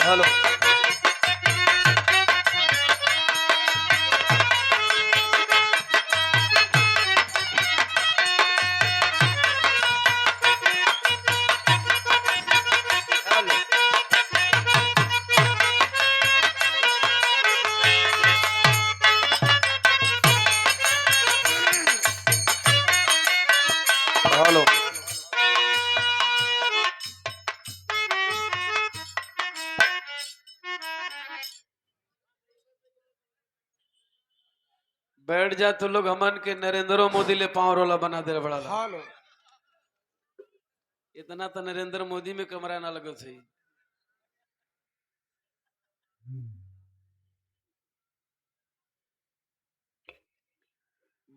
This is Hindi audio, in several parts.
हेलो। हेलो। हेलो। बैठ जा तो लोग हमन के नरेंद्र मोदी ले पाँव रोला बना दे बड़ा ला। हेलो। इतना तो नरेंद्र मोदी में कमरा ना लगो थी।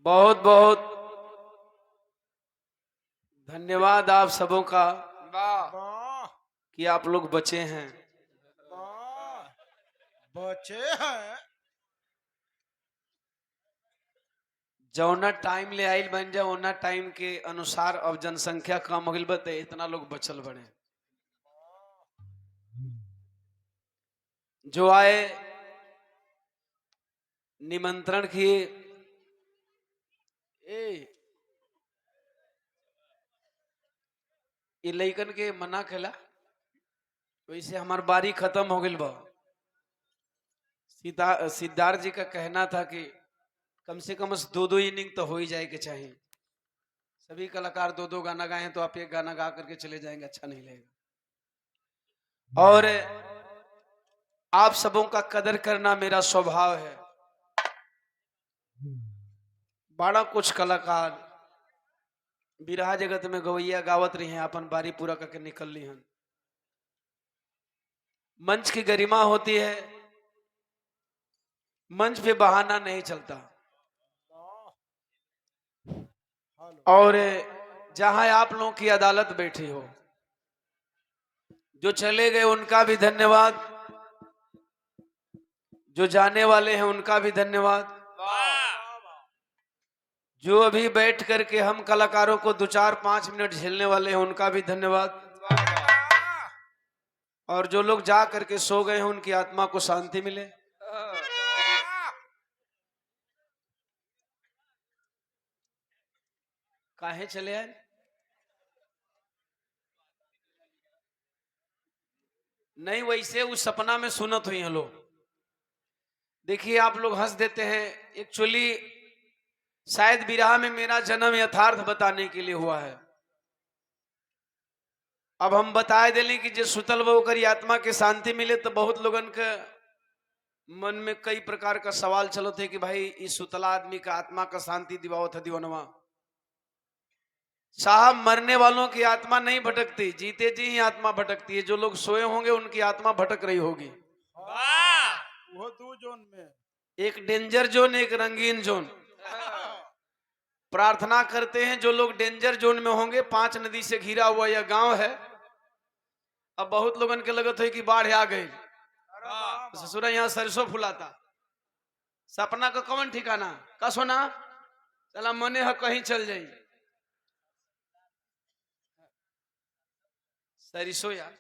बहुत बहुत धन्यवाद आप सबों का वाह कि आप लोग बचे हैं। वाह, बचे हैं। जौना टाइम ले आइल बन जा ओना टाइम के अनुसार अब जनसंख्या कम हो गई बते इतना लोग बचल बने। जो आए निमंत्रण किए ए ये लइकन के मना खेला वैसे हमार बारी खत्म हो गई बा। सिद्धार्थ जी का कहना था कि कम से कम 2-2 इनिंग तो हो ही जाए के चाहिए। सभी कलाकार 2-2 गाना गाए हैं तो आप एक गाना गा करके चले जाएंगे अच्छा नहीं लगेगा। और आप सबों का कदर करना मेरा स्वभाव है। बड़ा कुछ कलाकार बिरहा जगत में गवैया गावत रही हैं अपन बारी पूरा करके निकल ली हैं। मंच की गरिमा होती है, मंच पे बहाना नहीं चलता। और जहां आप लोगों की अदालत बैठी हो, जो चले गए उनका भी धन्यवाद, जो जाने वाले हैं उनका भी धन्यवाद, जो अभी बैठ करके हम कलाकारों को 2-4-5 मिनट झेलने वाले हैं उनका भी धन्यवाद, और जो लोग जा करके सो गए हैं उनकी आत्मा को शांति मिले। काहे चले आए? नहीं वैसे उस सपना में सुनत हुई हैं लोग। देखिए आप लोग हंस देते हैं, एक्चुअली शायद बिरहा में मेरा जन्म यथार्थ बताने के लिए हुआ है। अब हम बताए दिली कि जो सुतल वो करी आत्मा के शांति मिले तो बहुत लोगन के मन में कई प्रकार का सवाल चलो थे कि भाई इस सुतला आदमी का आत्मा का शांति दिवाओ था दीवानवा साहब। मरने वालों की आत्मा नहीं भटकती, जीते जी ही आत्मा भटकती है। जो लोग सोए होंगे उनकी आत्मा भटक रही होगी। वो 2 जोन में एक डेंजर जोन, एक रंगीन जोन। प्रार्थना करते हैं जो लोग डेंजर जोन में होंगे, 5 नदी से घिरा हुआ यह गांव है। अब बहुत लोगन के लगत है कि बाढ़ आ गई, ससुरा यहाँ सरसों फुलाता, सपना का कौन ठिकाना का सोना चला मने है कहीं चल जाई सरसों यार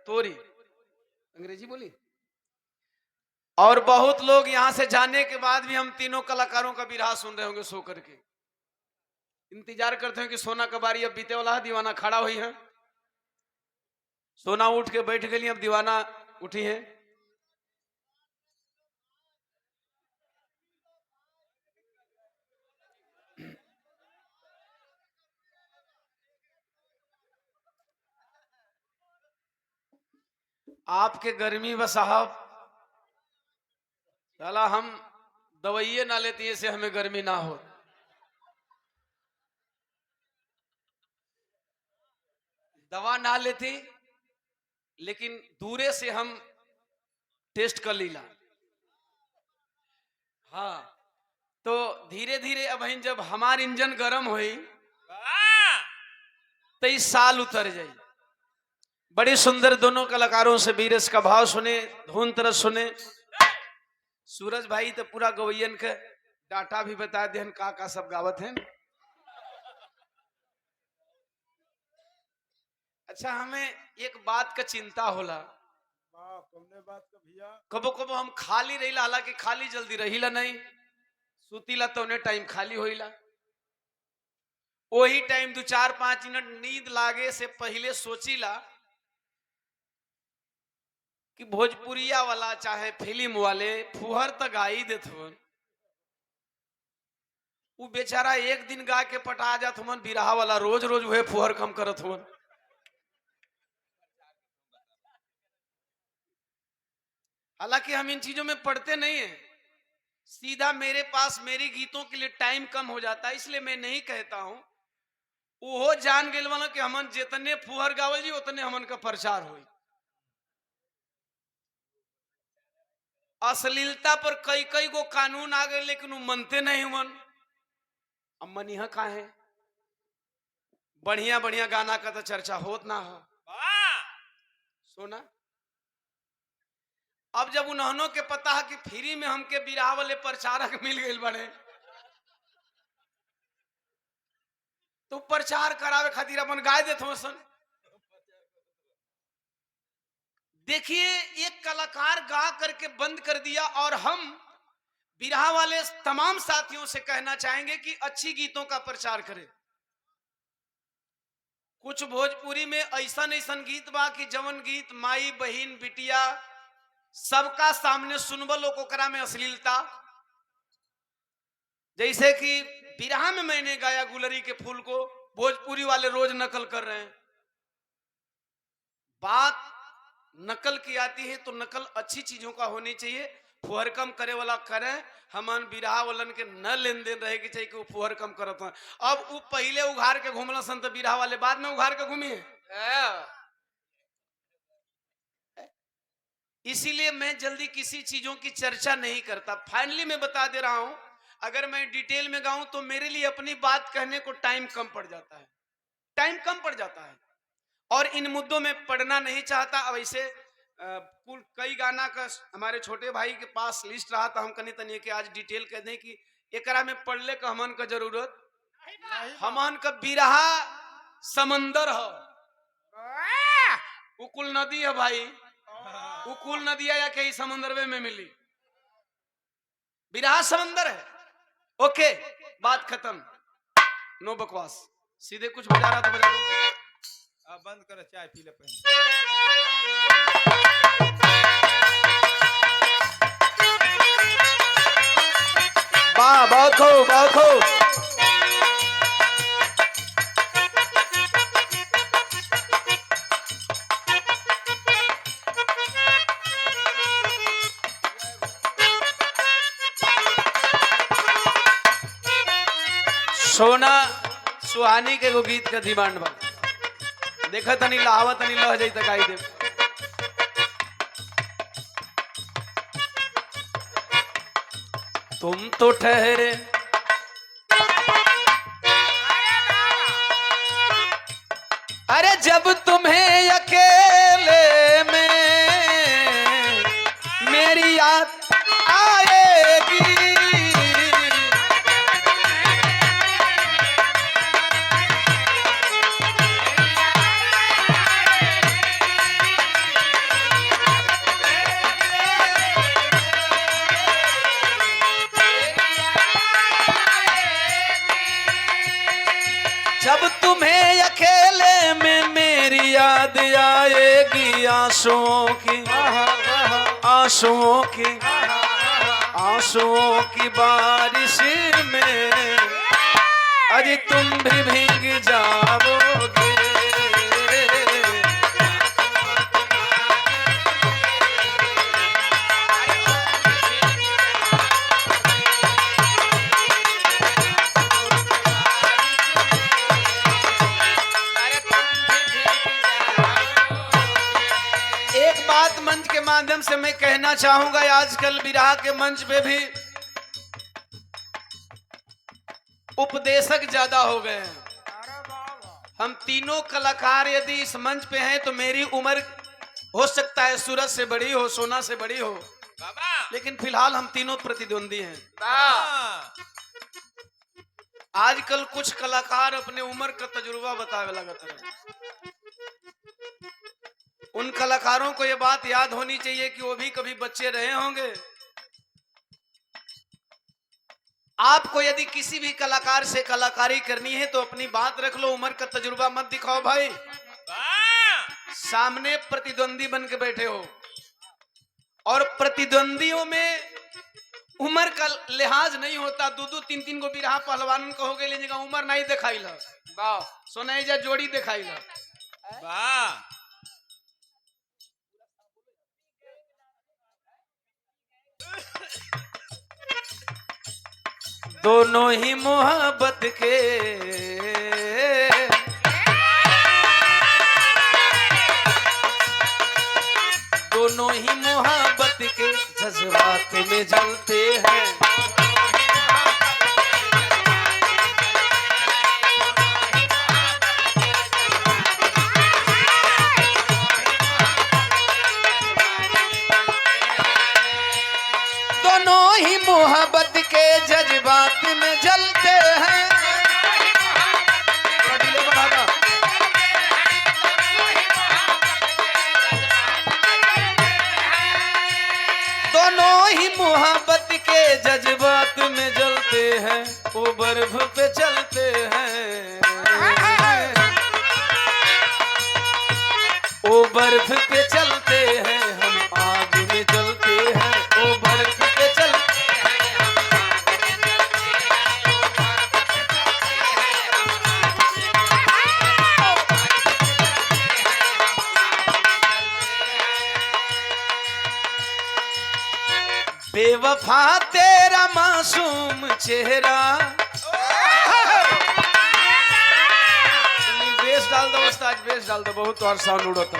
तोरी अंग्रेजी बोली। और बहुत लोग यहां से जाने के बाद भी हम तीनों कलाकारों का बिरहा सुन रहे होंगे सो करके, इंतजार करते हैं कि सोना का बारी अब बीते वाला है। दीवाना खड़ा हुई है, सोना उठ के बैठ गई, अब दीवाना उठी है। आपके गर्मी व साहब साला हम दवाइये ना लेती है से हमें गर्मी ना हो। दवा ना लेती लेकिन दूरे से हम टेस्ट कर लीला। हाँ तो धीरे धीरे अब जब हमार इंजन गर्म हुई तो इस साल उतर जाई। बड़ी सुंदर दोनों कलाकारों से बीरस का भाव सुने, धुन तरह सुने। सूरज भाई तो पूरा गवैयन के डाटा भी बता देन का सब गावत हैं। अच्छा, हमें एक बात का चिंता होला। वाह तुमने बात का भैया। कबो कबो हम खाली रहिला, हालांकि खाली जल्दी रहिला नहीं, सुतीला तो उन्हें टाइम खाली होइला। वही टाइम 2-4-5 मिनट नींद लागे से पहले सोचीला कि भोजपुरिया वाला चाहे फिल्म वाले फुहर तक गा ही देत हवन। वो बेचारा एक दिन गा के पटा जात हवन, बिरहा वाला रोज रोज वह फुहर कम करत हवन। हालांकि हम इन चीजों में पढ़ते नहीं है, सीधा मेरे पास मेरी गीतों के लिए टाइम कम हो जाता है, इसलिए मैं नहीं कहता हूं। वो जान गए वाला कि हमन जितने फुहर गावल जी उतने हमन का प्रचार हुई। अश्लीलता पर कई कई गो कानून आ गए, लेकिन वो मनते नहीं मन। अब मनिहा का है, बढ़िया बढ़िया गाना का तो चर्चा होत ना हो। सोना, अब जब उन्होंने के पता है कि फ्री में हमके बिरहा वाले प्रचारक मिल गए बड़े, तो प्रचार करावे खातिर अपन गाय देत हो सन। देखिए, एक कलाकार गा करके बंद कर दिया, और हम बिरहा वाले तमाम साथियों से कहना चाहेंगे कि अच्छी गीतों का प्रचार करें। कुछ भोजपुरी में ऐसा ऐसा गीत बा कि जवन गीत माई बहिन बिटिया सबका सामने सुनबल ओकरा में अश्लीलता, जैसे कि बिरहा में मैंने गाया गुलरी के फूल को, भोजपुरी वाले रोज नकल कर रहे हैं। बात नकल की आती है तो नकल अच्छी चीजों का होनी चाहिए। फुहर कम करे वाला करें, हमन बिरहा वालन के न लेन देन रहे कि चाहिए कि वो फुहर कम करत हैं। अब वो पहले उघार के घूमला सन तो बिरहा वाले बाद में उघार के घूमी है। इसीलिए मैं जल्दी किसी चीजों की चर्चा नहीं करता। फाइनली मैं बता दे रहा हूं, अगर मैं डिटेल में गाऊं तो मेरे लिए अपनी बात कहने को टाइम कम पड़ जाता है, टाइम कम पड़ जाता है, और इन मुद्दों में पढ़ना नहीं चाहता। अब ऐसे कुल कई गाना का हमारे छोटे भाई के पास लिस्ट रहा था, हम कहीं तनी के आज डिटेल कह दें कि एकरा में पढ़ले का हमन का जरूरत, हमन का बिरहा समंदर है, उकुल नदी है भाई, उकुल नदिया या कहीं समंदर में मिली, बिरहा समंदर है। ओके, बात खत्म, नो बकवास, सीधे कुछ बजा रहा था बजा दो। बंद कर, चाय पी ले पहले। वाह, बहुत खूब, बहुत खूब। सोना सुहानी के एगो गीत का डिमांड बा, देखा तनी लावा तनी लह जाई त गाई दे। तुम तो ठहरे अरे जब तुम्हें अकेले में मेरी याद आएगी, जब तुम्हें अकेले में मेरी याद आएगी, आंसुओं की आंसुओं की आंसुओं की बारिश में अजी तुम भी भीग जाओगे। बात मंच के माध्यम से मैं कहना चाहूंगा, आजकल बिरहा के मंच पे भी उपदेशक ज्यादा हो गए हैं। हम तीनों कलाकार यदि इस मंच पे हैं तो मेरी उम्र हो सकता है सूरज से बड़ी हो, सोना से बड़ी हो, लेकिन फिलहाल हम तीनों प्रतिद्वंदी हैं। आजकल कुछ कलाकार अपने उम्र का तजुर्बा बतावे लगता है। उन कलाकारों को ये बात याद होनी चाहिए कि वो भी कभी बच्चे रहे होंगे। आपको यदि किसी भी कलाकार से कलाकारी करनी है तो अपनी बात रख लो, उम्र का तजुर्बा मत दिखाओ भाई। सामने प्रतिद्वंदी बन के बैठे हो और प्रतिद्वंदियों में उम्र का लिहाज नहीं होता। दो दो तीन तीन को बिरहा पहलवान कहोगे, लेकिन उम्र नहीं दिखाई ला। वाह, सुनाई जा जोड़ी दिखाई ला। वाह, दोनों ही मोहब्बत के दोनों ही मोहब्बत के जज्बात में जलते हैं। दोनों ही मोहब्बत के जज्बात में जलते हैं। दोनों ही मोहब्बत के जज्बात में जलते हैं, वो बर्फ पे चलते हैं। वो बर्फ पे चलते हैं, हम आग में जलते हैं। वो बर्फ पे चलते हैं, हम आग में जलते हैं। वो बर्फ पे चलते हैं, हम आग में जलते हैं। बेवफा तेरा मासूम चेहरा। बेस डाल दो उस्ताद, बेस डाल दो, बहुत और साउंड उड़ता।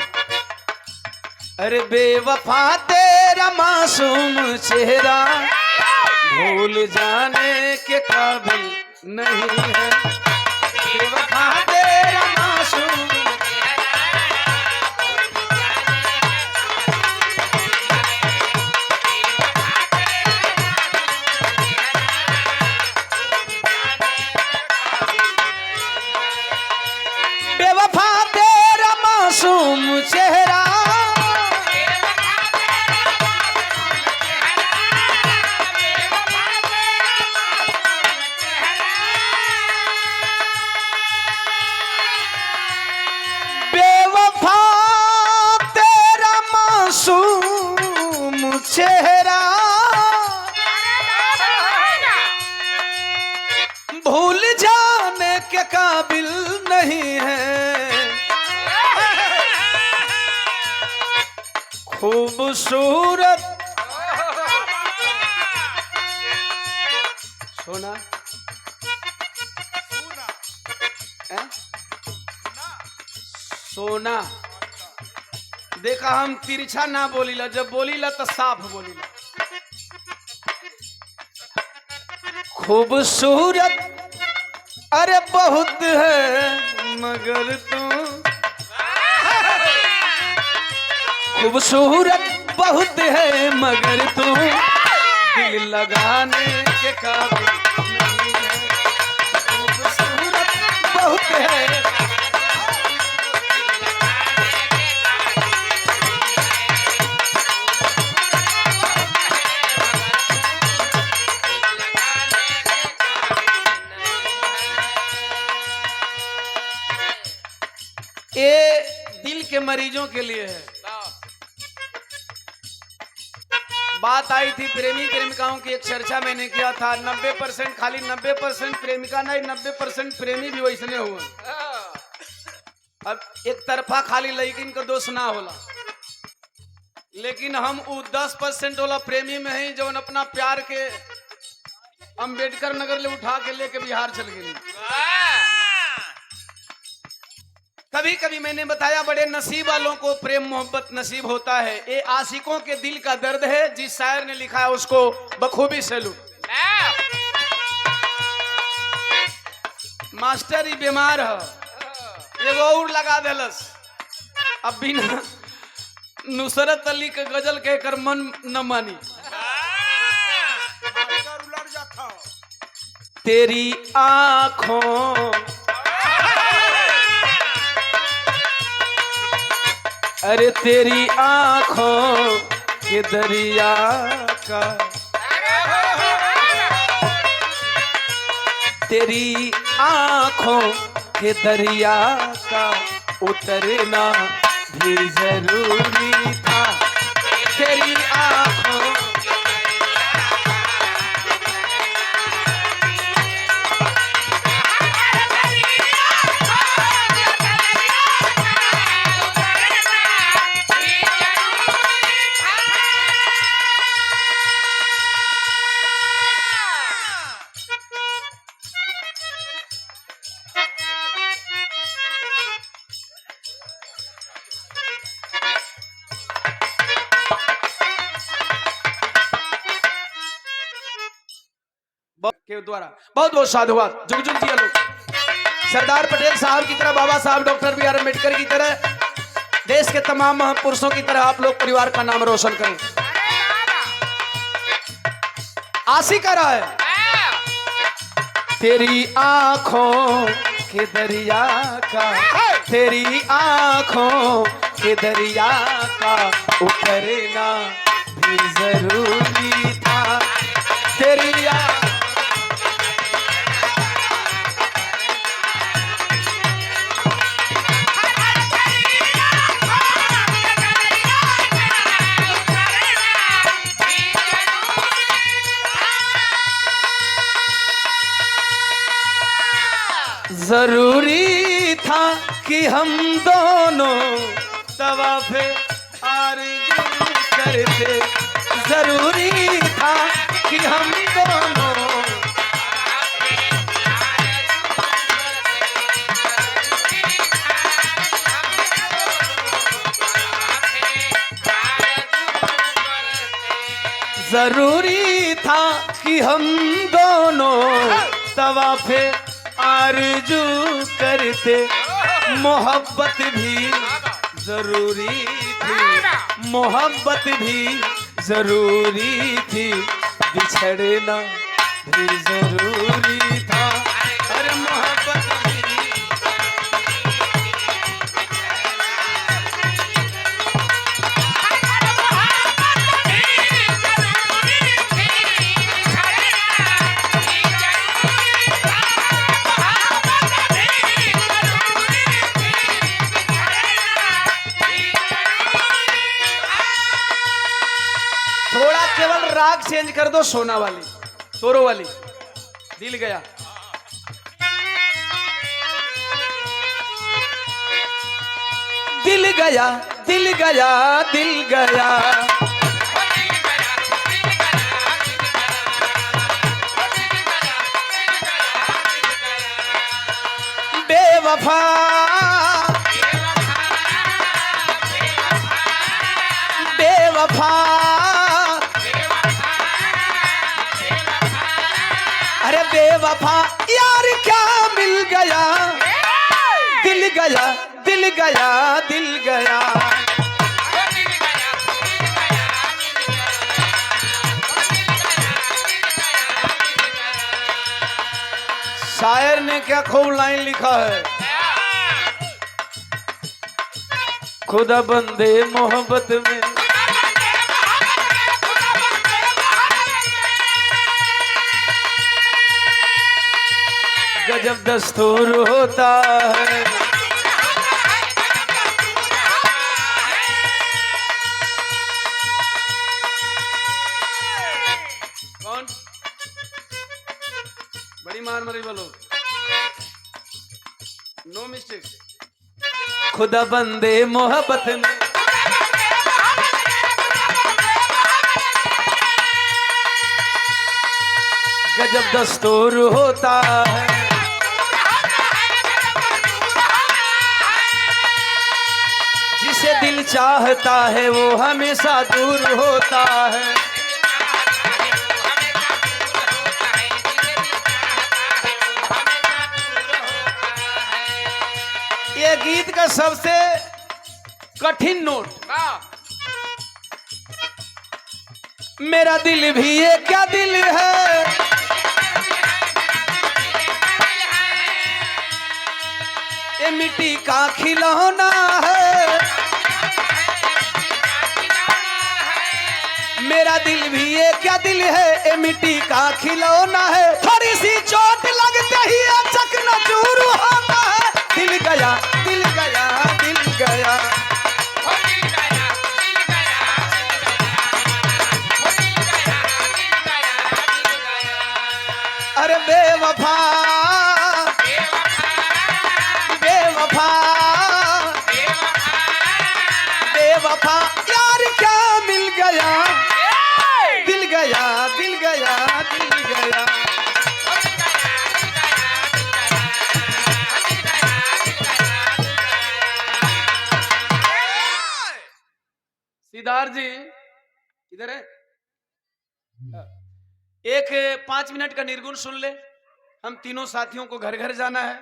अरे बेवफा तेरा मासूम चेहरा भूल जाने के काबिल नहीं है। बेवफा तेरा मासूम चेहरा बेवफा तेरा मासूम चेहरा भूल जाने के काबिल नहीं है। खूबसूरत सोना सोना देखा, हम तिरछा ना बोलीला, जब बोलीला तो साफ बोलीला। खूबसूरत अरे बहुत है मगर तू खूबसूरत बहुत है मगर तू दिल लगाने के काबिल नहीं है। खूबसूरत बहुत है ये दिल के मरीजों के लिए है। बात आई थी प्रेमी प्रेमिकाओं की, एक चर्चा मैंने किया था। 90% खाली 90% प्रेमिका नहीं, 90% प्रेमी भी वैसने हुआ। अब एक तरफा खाली लड़किन का दोष ना होला, लेकिन हम वो 10% वाला प्रेमी में है जो अपना प्यार के अंबेडकर नगर ले उठा के लेके बिहार चल गए। कभी कभी मैंने बताया बड़े नसीब वालों को प्रेम मोहब्बत नसीब होता है। ये आशिकों के दिल का दर्द है। जिस शायर ने लिखा है उसको बखूबी सैल्यूट। मास्टर ही बीमार है, ये वो और लगा देलस। अब बिना नुसरत अली के गजल कहकर मन न मानी। तेरी आंखों अरे तेरी आंखों के दरिया का, तेरी आंखों के दरिया का उतरना भी जरूरी था। तेरी आंखों के द्वारा बहुत बहुत साधुवाद। जुग जुग जिया लोग। सरदार पटेल साहब की तरह, बाबा साहब डॉक्टर बी आर अम्बेडकर की तरह, देश के तमाम महापुरुषों की तरह आप लोग परिवार का नाम रोशन करें। आशी कर रहा है। तेरी आंखों के दरिया का, तेरी आंखों के दरिया का उतरना भी जरूरी था। तेरी जरूरी था कि हम दोनों तवाफ़े आरज़ू करते। जरूरी था कि हम दोनों जरूरी था कि हम दोनों तवाफ़े आरज़ू करते। मोहब्बत भी जरूरी थी, मोहब्बत भी जरूरी थी, बिछड़ना भी जरूरी था। अरे मोहब्बत भी थोड़ा केवल राग चेंज कर दो, सोना वाली, तोरो वाली। दिल गया, दिल गया, दिल गया, दिल गया, बेवफा बेवफा, अरे बेवफा यार क्या मिल गया। दिल गया, दिल गया, दिल गया, शायर ने क्या खूब लाइन लिखा है। खुदा बंदे मोहब्बत में गजब दस्तूर होता है। कौन बड़ी मार मरी बोलो, नो मिस्टेक। खुदा बंदे मोहब्बत में गजब दस्तूर होता है। जिसे दिल चाहता है वो हमेशा दूर होता है। ये गीत का सबसे कठिन नोट, मेरा दिल भी ये क्या दिल है, ये मिट्टी का खिलौना है। मेरा दिल भी ये क्या दिल है, ये मिट्टी का खिलौना है, थोड़ी सी चोट लगते ही चकनाचूर होता है। दिल गया दिल गया दिल गया। अरे बेवफा बेवफा बेवफा यार क्या मिल गया, दिल गया दिल गया दिल गया। सिद्धार्थ जी इधर है, एक 5 मिनट का निर्गुण सुन ले। हम तीनों साथियों को घर घर जाना है।